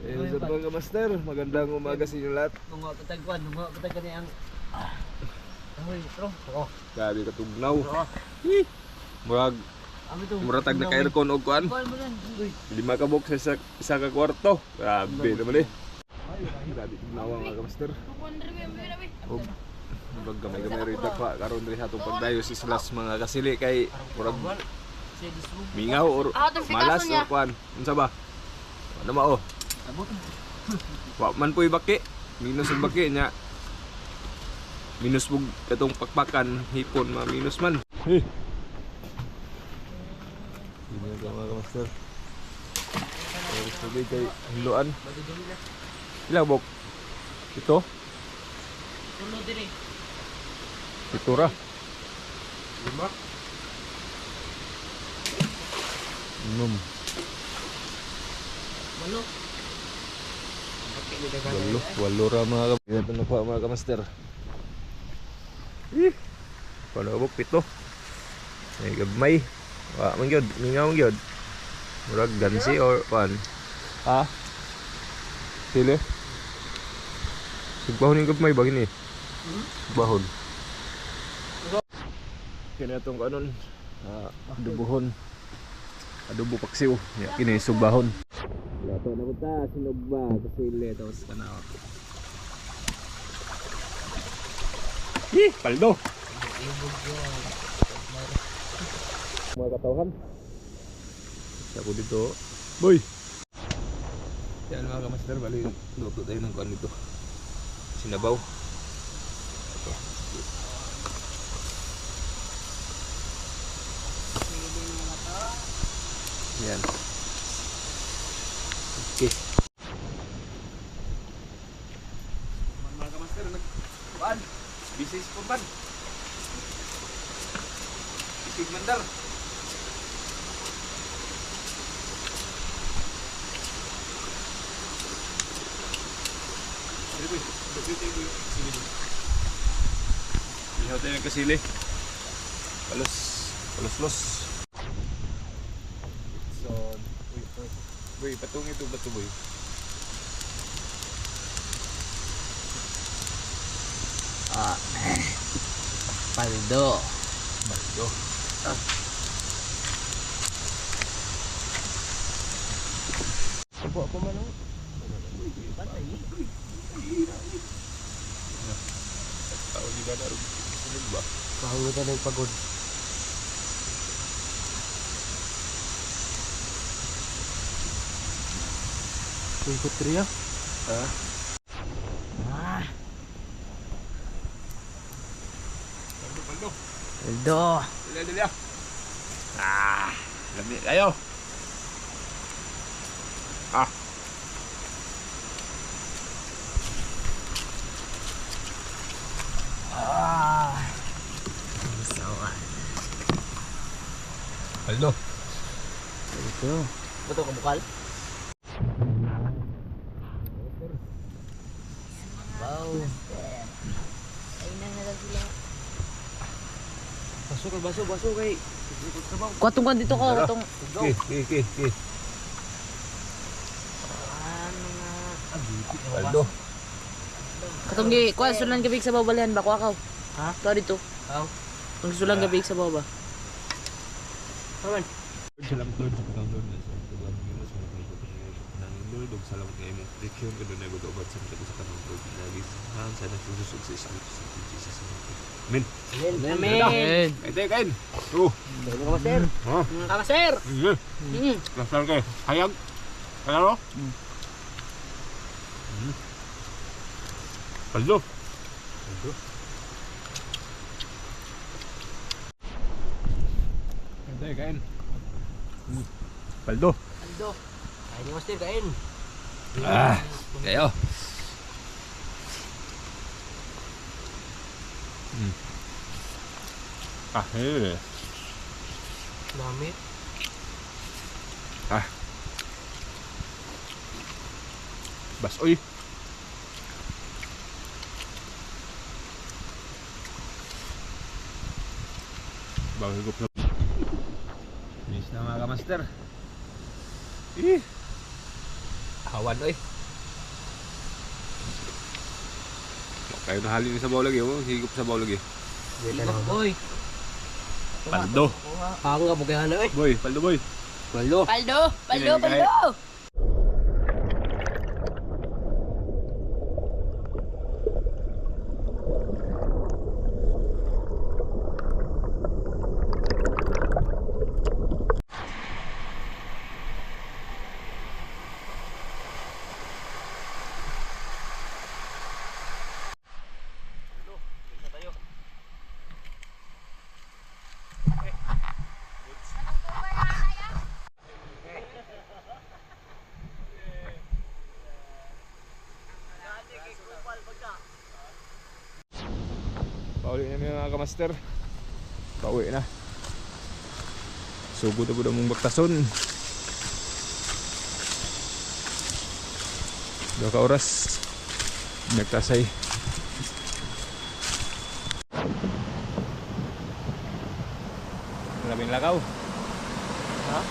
What's up mga master? Magandang umaga sa inyo lahat. Nungo katagwan ni ang ahoy, bro. Grabe katugnaw. Oo. Murag Ami to. muratag na ka aircon og kuan. Kuan mo lang. Uy. 5 ka box sa isa ka kwarto. Grabe naman eh. Grabe tugnaw mga master. Og murag gamay-gamay rin pa karon diri sa atong pagdayo si slash mga kasili kay murag mingaw or malas or kuan. Unsa ba? Ano mao? Wa man po'y baki. Minus ang baki nya. Minus bug katong pakpakan hipon minus man. Hey. Ini ka mga master. Terus lagi kay hiluan. Ilang bok? Ito? Tulo diri. Ito ra. 5. 6. Malo. Walo ra mga ito na pa mga master. Paano bok pito? Ay gabmay. Wa man gyud, mingaw gyud. Murag gansi or pan. Ha? Sile. Sigbahon yung gabmay bagin ni. Bahon. Kini atong kanon adubuhon. Adobo paksiw. Ya kini sugbahon. Lato na punta sinugba kasile tapos kanaw. Paldo. Mga katawhan. Isa ko dito. Boy! Yan mga kamaster, bali luto tayo ng kuan dito. Sinabaw. Ito. Yan. Okay. Mga kamaster, nagkuan. Bisis po man. Isig mandar. Ihaw tayo ng kasili. Palos-los. So, boy, patong ito ba ito boy? Paldo. Baldo. Ako man oh. Patay. Tao di ba na rin? Sunod ba? Mahulog ka ng pagod. Tungkot riya. Ha? Baldo. Paldo. Dali. Lami kayo. Sawa. Baldo. Ito. Betul ke bukal? Wow. Basuh kay. Kuatong kan dito ko, kuatong. Okay. Baldo. Katong gi, kuan sulan gabig sa babalian ba kuakaw? Ha? To dito. Aw. Kung sulan gabig sa baba. Kaman. Salamat Lord sa pagkaunod na sa pagkaunod na sa pagkaunod ng salamat ngayon mo. Rekiyon ka doon ay mag-ubat sa mga sa kanong Lord. Nagis hang sa nagsususog sa isang sa Jesus. Amen. Amen. Kain. Oh. Kamasir. Ha? Kamasir. Kasal kay. Hayag. Kaya Baldo. Kain. Baldo. Ay di Master kain. Kayo. Damit. Basoy. Bago higup na. Finish na mga kamaster. Hawan oy. Kayo nahali ni sa baw lagi, oh. Higop sa baw lagi. Boy. Paldo. Ako nga bukahan na eh. Boy, paldo boy. Paldo. Paldo. Pauwi na mga kamaster. Pauwi na. Sugod ako na mong baktason. 2 ka oras. Nagtasay. Maraming lakaw. Ha?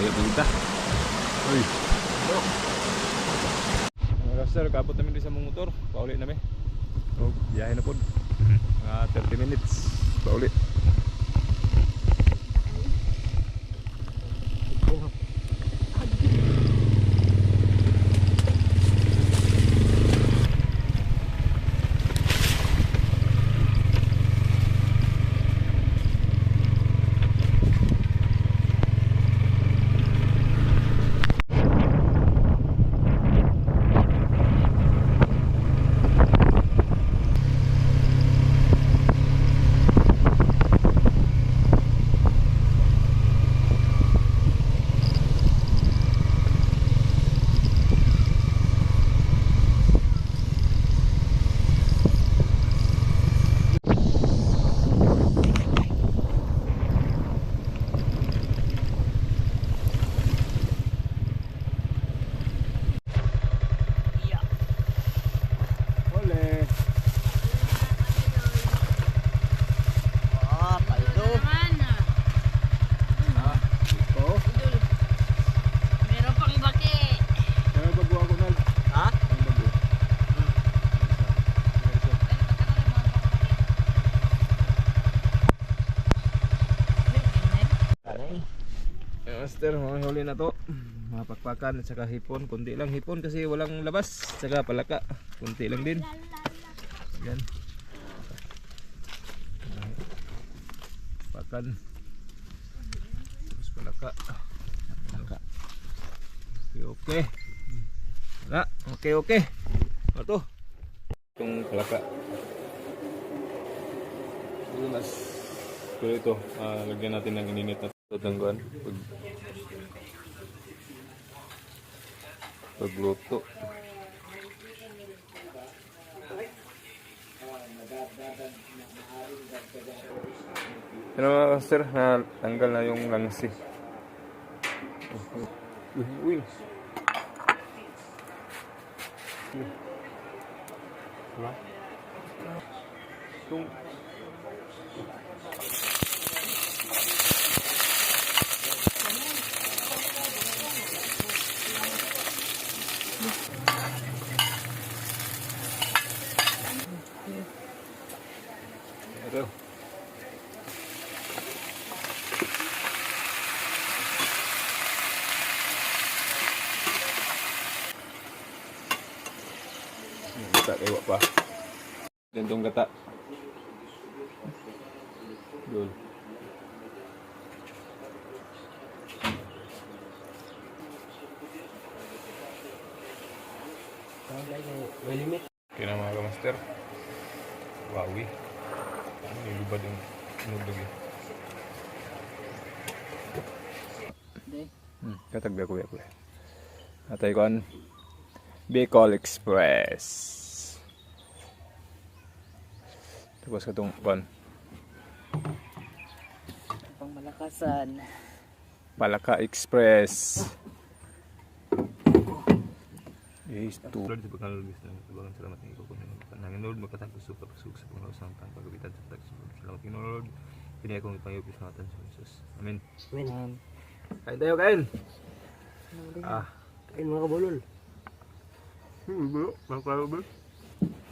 Ayo kita. Uy. Mga kamaster, kapot namin din sa mong motor. Pauwi na may. Oh, biyahe na po. 30 minutes. Pauli. Master, mga huli na to. Mga pakpakan at saka hipon. Kunti lang hipon kasi walang labas. Saka palaka. Kunti lang din. Yan. Pakan. Terus palaka. Okay. Wala. Okay. Ano to? Itong palaka. Ito mas. Pero ito, lagyan natin ng ininit na tatangguan. Pagluto. Ano mga master, na tanggal na yung langsi. Uy. Wala. Tung. Ito. Gata kayo pa. Gantong gata. Dul. Okay na mga kamaster. Wawi. Nilubad yung nubag yun. Katagbi ako. Atay ko an Bicol Express. Tapos katong kon Pang Malakasan. Palaka Express. Yes, to. Lord, sa pagkanal gusto ng tabangan salamat ng ikaw kung nangin Lord, magkatagos sa pagsug sa panglausang pagkabitan sa pagkasunod. Salamat ng Lord. Pinaya kong ipangiyupis natin sa Jesus. Amen. Amen. Kain tayo, kain! Kain mga kabulol. Bro, makakalo ba?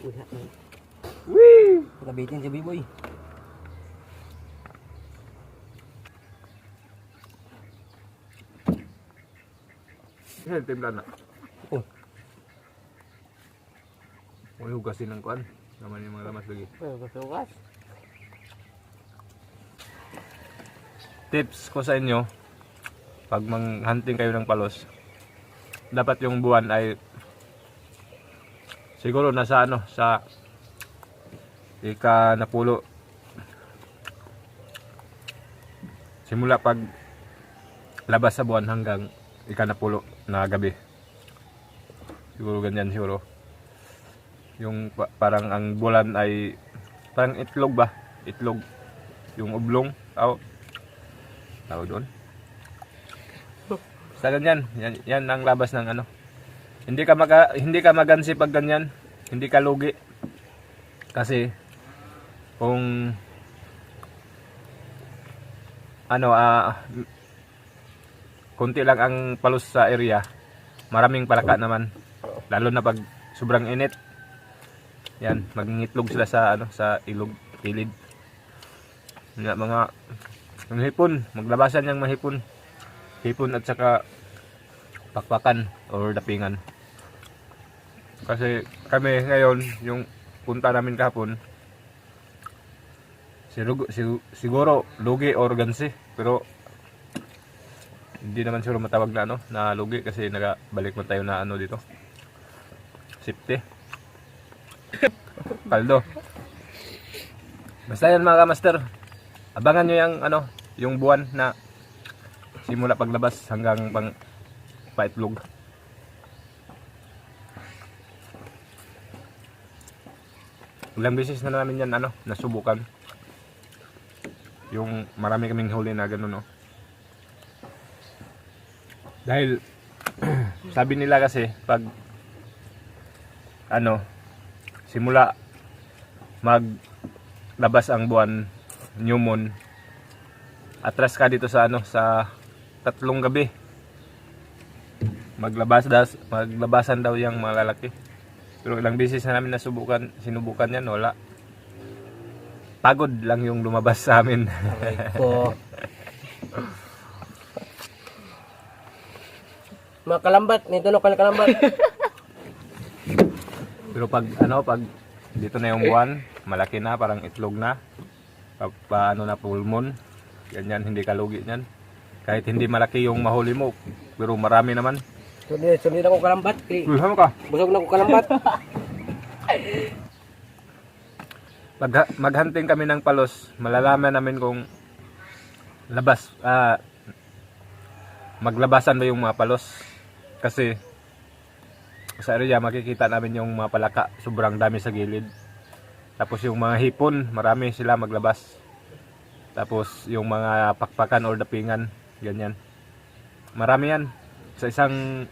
Wala na. Wee! Pagkabitin si Biboy. Yan, timpla na. Oh. May hugasin ng kuan. Naman yung mga lamas lagi. Kasukas. Tips ko sa inyo, pag hunting kayo ng palos, dapat yung buwan ay siguro nasa ano, sa ika napulo. Simula pag labas sa buwan hanggang ika napulo na gabi. Siguro ganyan siguro. Yung parang ang bulan ay parang itlog ba? Itlog. Yung oblong. Tawag doon. Sa ganyan, yan ang labas ng ano. Hindi ka magansi pag ganyan. Hindi ka lugi. Kasi kung ano konti lang ang palos sa area, maraming palaka naman. Lalo na pag sobrang init. Yan, magingitlog sila sa ano, sa ilog, kilid. Mga hipon, maglabasan yung mahipon. Hipon at saka pakpakan or dapingan. Kasi kami ngayon, yung punta namin kahapon, siguro lugi or gansi, pero hindi naman siguro matawag na ano, na lugi kasi nagabalik mo tayo na ano dito. Safety. Kaldo. Basta yan mga kamaster. Abangan nyo yung ano, yung buwan na simula paglabas hanggang pang paitlog. Ilang beses na namin yan ano, nasubukan. Yung marami kaming huli na gano'n, no. Dahil sabi nila kasi pag ano, simula maglabas ang buwan, new moon, atras ka dito sa ano, sa 3 gabi. Maglabasan daw yung mga lalaki. Pero ilang beses na namin sinubukan yan, wala. Pagod lang yung lumabas sa amin. So, mga kalambat, nito na pala kalambat. Pero pag dito na yung buwan, malaki na, parang itlog na. Paano na full moon, ganyan, hindi kalugi niyan. Kahit hindi malaki yung mahuli mo, pero marami naman. Sunod ako kalambat. Bulhan mo ka. Busog na ako kalambat. Pag maghunting kami ng palos, malalaman namin kung maglabasan ba yung mga palos. Kasi sa area makikita namin yung mga palaka, sobrang dami sa gilid. Tapos yung mga hipon, marami sila maglabas. Tapos yung mga pakpakan or dapingan, ganyan. Marami yan. Sa isang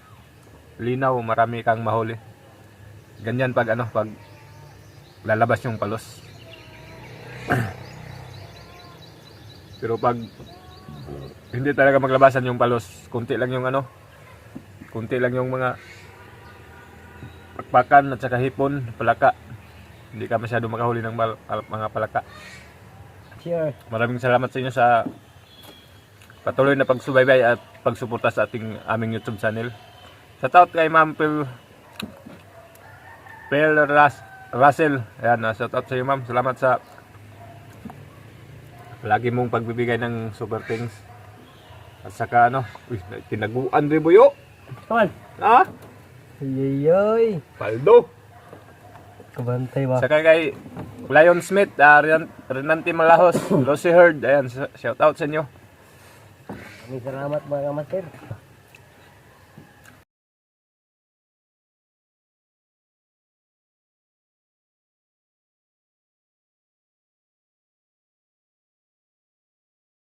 linaw, marami kang mahuli. Ganyan pag lalabas yung palos. Pero pag hindi talaga maglabasan yung palos, kunti lang yung mga pakpakan at saka hipon, palaka. Hindi ka masyado makahuli ng mga palaka. Cheers. Maraming salamat sa inyo sa patuloy na pagsubaybay at pagsuporta sa aming YouTube channel. Shoutout kay Ma'am Pel Russell. Ayan, shoutout sa iyo, ma'am. Salamat sa lagi mong pagbibigay ng super things. At saka tinaguan rin buyo. Kaman. Ha? Yoyoy. Paldo. Kabantay ba? Saka kay Lion Smith, Renante Malahos, Lucy Herd. Ayan, shoutout sa inyo. Maraming salamat mga master.